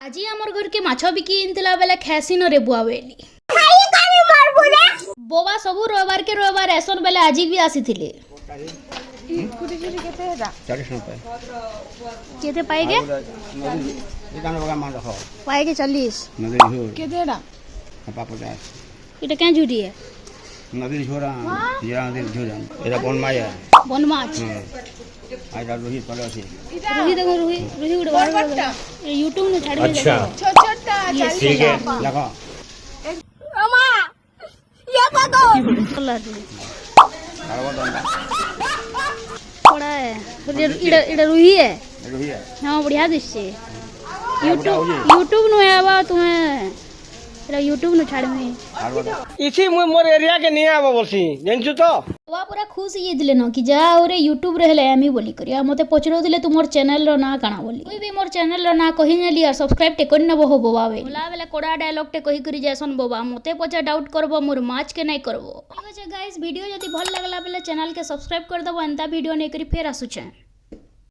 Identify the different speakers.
Speaker 1: आज आमर घर के माछ बिकी इनतिला बेले खैसिन रे बुआ बेली बोबा सबु रविवार के रविवार ऐसन बेले आज भी आसी थिले केते पाएगे पाएगे 40 केते डा इटा क्या झूठी है
Speaker 2: नदी छोरा जीरा नदी छोरा एटा
Speaker 1: बन माछ
Speaker 2: आइटा रोहित पड़े अछि
Speaker 1: रोही देखो रोही उड़ ये YouTube में छाड़ दे
Speaker 3: अच्छा
Speaker 4: छोटा
Speaker 3: ठीक है
Speaker 2: देखो
Speaker 4: अम्मा ये पको
Speaker 1: थोड़ा है इटा रोही है
Speaker 2: रोहित
Speaker 1: हाँ बढ़िया दिशे YouTube नु आवा तुम्हें एटा YouTube नु छाड़ में
Speaker 3: इसी मोर एरिया के नहीं आबो बोलसी जानछु तो
Speaker 1: वा पूरा खुश ये दिले न कि जा ओरे YouTube रे हेले एमी बोली करिया मते पचरो दिले तुमर चैनल रो ना काना बोली कोई भी मोर चैनल रो ना कहि नेली और सब्सक्राइब टे करन बो बोबा बे बोला बेले कोड़ा डायलॉग टे कहि करी जैसन बोबा मते पचा डाउट करबो मोर माच के नहीं करबो ठीक है गाइस वीडियो यदि भल लागला बेले चैनल के सब्सक्राइब कर दबो अंता वीडियो नै करी फेर आसु छै।